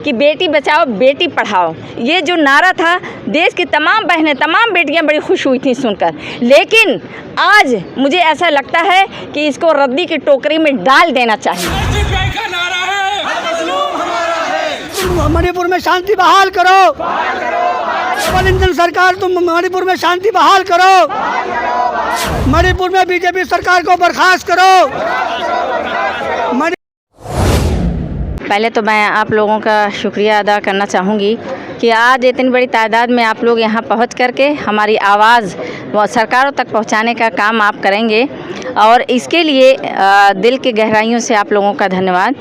कि बेटी बचाओ बेटी पढ़ाओ, ये जो नारा था देश की तमाम बहनें तमाम बेटियां बड़ी खुश हुई थी सुनकर। लेकिन आज मुझे ऐसा लगता है कि इसको रद्दी की टोकरी में डाल देना चाहिए। मणिपुर में शांति बहाल करो, इंडियन सरकार तुम मणिपुर में शांति बहाल करो, मणिपुर में बीजेपी सरकार को बर्खास्त करो। पहले तो मैं आप लोगों का शुक्रिया अदा करना चाहूँगी कि आज इतनी बड़ी तादाद में आप लोग यहाँ पहुँच करके हमारी आवाज़ सरकारों तक पहुँचाने का काम आप करेंगे, और इसके लिए दिल की गहराइयों से आप लोगों का धन्यवाद।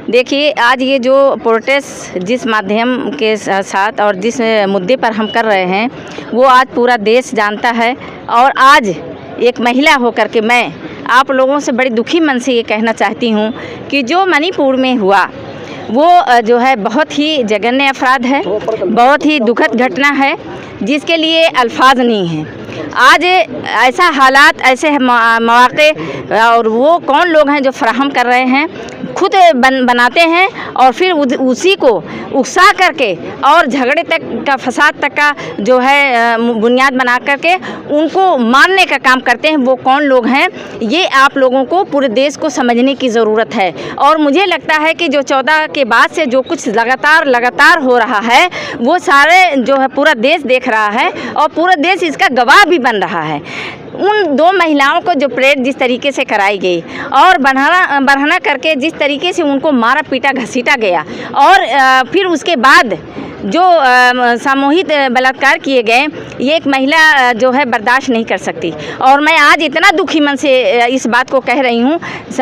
देखिए, आज ये जो प्रोटेस्ट जिस माध्यम के साथ और जिस मुद्दे पर हम कर रहे हैं वो आज पूरा देश जानता है, और आज एक महिला होकर के मैं आप लोगों से बड़ी दुखी मन से ये कहना चाहती हूँ कि जो मणिपुर में हुआ वो जो है बहुत ही जघन्य अपराध है, बहुत ही दुखद घटना है जिसके लिए अल्फाज नहीं हैं। आज ऐसा हालात, ऐसे मौके और वो कौन लोग हैं जो फराहम कर रहे हैं, खुद बनाते हैं और फिर उसी को उकसा करके और झगड़े तक का, फसाद तक का जो है बुनियाद बना करके उनको मारने का काम करते हैं। वो कौन लोग हैं ये आप लोगों को पूरे देश को समझने की ज़रूरत है। और मुझे लगता है कि जो 14 के बाद से जो कुछ लगातार हो रहा है वो सारे जो है पूरा देश देख रहा है और पूरा देश इसका गवाह भी बन रहा है। उन 2 महिलाओं को जो परेड जिस तरीके से कराई गई और बढ़ाना करके जिस तरीके से उनको मारा पीटा घसीटा गया, और फिर उसके बाद जो सामूहिक बलात्कार किए गए, ये एक महिला जो है बर्दाश्त नहीं कर सकती। और मैं आज इतना दुखी मन से इस बात को कह रही हूँ,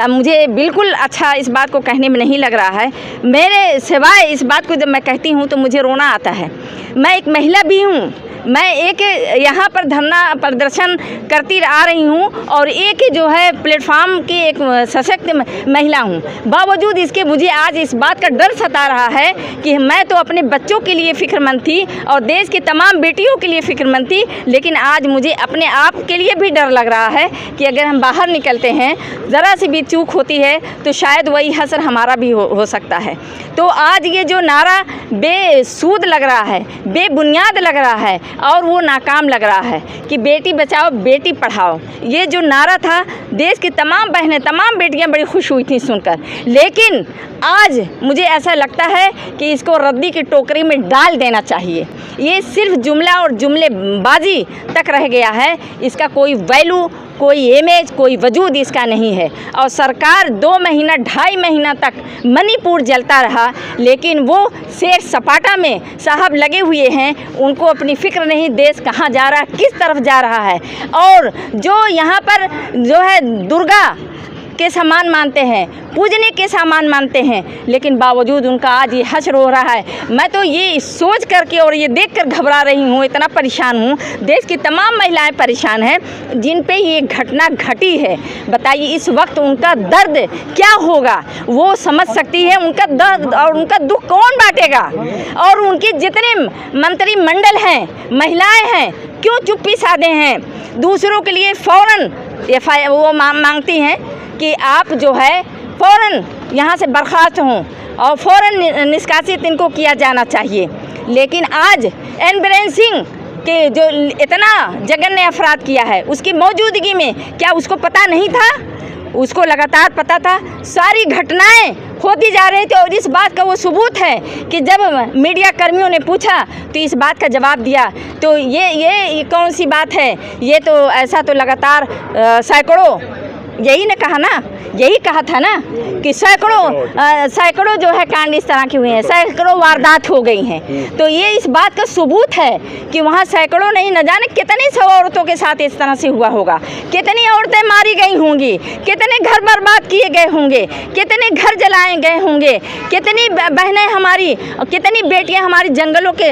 मुझे बिल्कुल अच्छा इस बात को कहने में नहीं लग रहा है। मेरे सिवाय इस बात को जब मैं कहती हूँ तो मुझे रोना आता है। मैं एक महिला भी हूँ, मैं एक यहाँ पर धरना प्रदर्शन करती आ रही हूँ और एक जो है प्लेटफार्म की एक सशक्त महिला हूँ। बावजूद इसके मुझे आज इस बात का डर सता रहा है कि मैं तो अपने बच्चों के लिए फ़िक्रमंद थी और देश की तमाम बेटियों के लिए फ़िक्रमंद थी, लेकिन आज मुझे अपने आप के लिए भी डर लग रहा है कि अगर हम बाहर निकलते हैं, ज़रा सी भी चूक होती है तो शायद वही हसर हमारा भी हो सकता है। तो आज ये जो नारा बेसूद लग रहा है, बेबुनियाद लग रहा है और वो नाकाम लग रहा है कि बेटी बचाओ बेटी पढ़ाओ, ये जो नारा था देश की तमाम बहनें तमाम बेटियां बड़ी खुश हुई थी सुनकर। लेकिन आज मुझे ऐसा लगता है कि इसको रद्दी की टोकरी में डाल देना चाहिए। ये सिर्फ जुमला और जुमलेबाजी तक रह गया है, इसका कोई वैल्यू, कोई इमेज, कोई वजूद इसका नहीं है। और सरकार 2 महीना 2.5 महीना तक मणिपुर जलता रहा, लेकिन वो शेर सपाटा में साहब लगे हुए हैं, उनको अपनी फ़िक्र नहीं देश कहाँ जा रहा है, किस तरफ जा रहा है। और जो यहाँ पर जो है दुर्गा के सामान मानते हैं, पूजने के सामान मानते हैं, लेकिन बावजूद उनका आज ये हश्र हो रहा है। मैं तो ये सोच करके और ये देखकर घबरा रही हूँ, इतना परेशान हूँ। देश की तमाम महिलाएं परेशान हैं जिन पे ये घटना घटी है। बताइए इस वक्त उनका दर्द क्या होगा, वो समझ सकती है। उनका दर्द और उनका दुख कौन बांटेगा? और उनके जितने मंत्रिमंडल हैं, महिलाएँ हैं, क्यों चुप्पी साधे हैं? दूसरों के लिए फ़ौरन FIR वो मांगती हैं कि आप जो है फ़ौरन यहाँ से बर्खास्त हों और फ़ौरन निष्कासित इनको किया जाना चाहिए। लेकिन आज एनबीरेन सिंह के जो इतना जघन्य अपराध किया है उसकी मौजूदगी में क्या उसको पता नहीं था? उसको लगातार पता था। सारी घटनाएं होती जा रही थी और इस बात का वो सबूत है कि जब मीडिया कर्मियों ने पूछा तो इस बात का जवाब दिया। तो ये कौन सी बात है? ये तो ऐसा तो लगातार सैकड़ों, यही ने कहा ना, यही कहा था ना कि सैकड़ों जो है कांड इस तरह के हुए हैं, सैकड़ों वारदात हो गई हैं। तो ये इस बात का सबूत है कि वहाँ सैकड़ों नहीं, न जाने कितनी 100 औरतों के साथ इस तरह से हुआ होगा, कितनी औरतें मारी गई होंगी, कितने घर बर्बाद किए गए होंगे, कितने घर जलाए गए होंगे, कितनी बहनें हमारी, कितनी बेटियाँ हमारी जंगलों के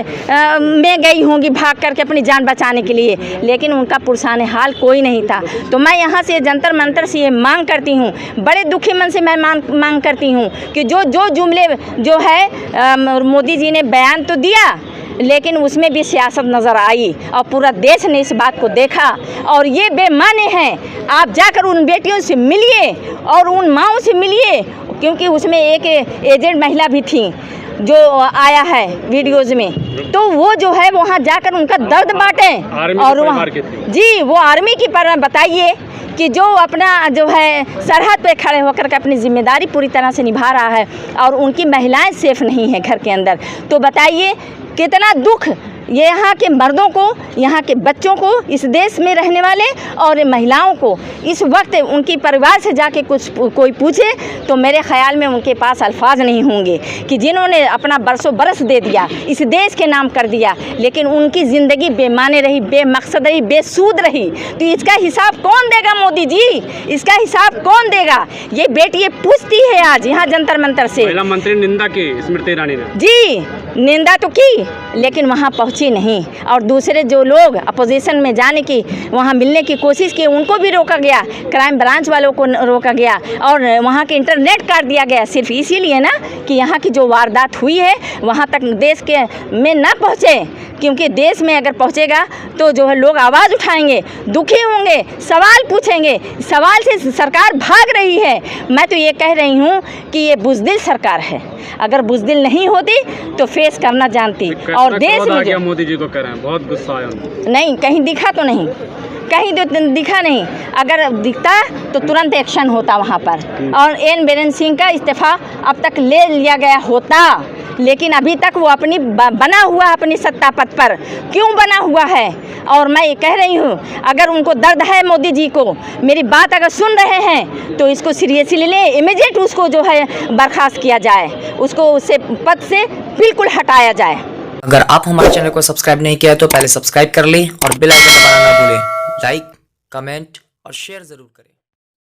में गई होंगी भाग करके अपनी जान बचाने के लिए, लेकिन उनका पुरसाने हाल कोई नहीं था। तो मैं यहाँ से जंतर मंतर से ये मांग करती हूँ, बड़े दुखी मन से मैं मांग करती हूँ कि जो जुमले जो है मोदी जी ने बयान तो दिया, लेकिन उसमें भी सियासत नज़र आई और पूरा देश ने इस बात को देखा और ये बेमाने हैं। आप जाकर उन बेटियों से मिलिए और उन माँओं से मिलिए, क्योंकि उसमें एक एजेंट महिला भी थी जो आया है वीडियोज़ में, तो वो जो है वहाँ जाकर उनका दर्द बांटे। और वहाँ जी वो आर्मी की पर बताइए कि जो अपना जो है सरहद पे खड़े होकर के अपनी जिम्मेदारी पूरी तरह से निभा रहा है और उनकी महिलाएं सेफ नहीं हैं घर के अंदर, तो बताइए कितना दुख ये यहाँ के मर्दों को, यहाँ के बच्चों को, इस देश में रहने वाले और महिलाओं को इस वक्त उनकी परिवार से जाके कुछ कोई पूछे तो मेरे ख्याल में उनके पास अल्फाज नहीं होंगे कि जिन्होंने अपना बरसों बरस दे दिया, इस देश के नाम कर दिया, लेकिन उनकी ज़िंदगी बेमाने रही, बेमकसद रही, बेसूद रही। तो इसका हिसाब कौन देगा मोदी जी? इसका हिसाब कौन देगा? ये बेटी पूछती है आज यहाँ जंतर मंतर से। महिला मंत्री निंदा की स्मृति ईरानी ने जी निंदा तो की, लेकिन वहाँ पहुँची नहीं। और दूसरे जो लोग अपोजिशन में जाने की, वहाँ मिलने की कोशिश की, उनको भी रोका गया, क्राइम ब्रांच वालों को रोका गया और वहाँ के इंटरनेट काट दिया गया, सिर्फ इसीलिए ना कि यहाँ की जो वारदात हुई है वहाँ तक देश के में ना पहुँचे, क्योंकि देश में अगर पहुँचेगा तो जो है लोग आवाज़ उठाएंगे, दुखी होंगे, सवाल पूछेंगे। सवाल से सरकार भाग रही है। मैं तो ये कह रही हूँ कि ये बुज़दिल सरकार है, अगर बुज़दिल नहीं होती तो फेस करना जानती। और देश में जो मोदी जी को कह रहे हैं बहुत गुस्सा आया नहीं, कहीं दिखा तो नहीं, कहीं तो दिखा नहीं। अगर दिखता तो तुरंत एक्शन होता वहाँ पर और एन बीरेन सिंह का इस्तीफ़ा अब तक ले लिया गया होता, लेकिन अभी तक वो अपनी बना हुआ अपनी सत्ता पद पर क्यों बना हुआ है। और मैं ये कह रही हूँ अगर उनको दर्द है मोदी जी को, मेरी बात अगर सुन रहे हैं तो इसको सीरियसली ले, इमीडिएट उसको जो है बर्खास्त किया जाए, उसको उससे पद से बिल्कुल हटाया जाए। अगर आप हमारे चैनल को सब्सक्राइब नहीं किया तो पहले सब्सक्राइब कर लें और बेल आइकन दबाना ना भूलें। लाइक, कमेंट और शेयर ज़रूर करें।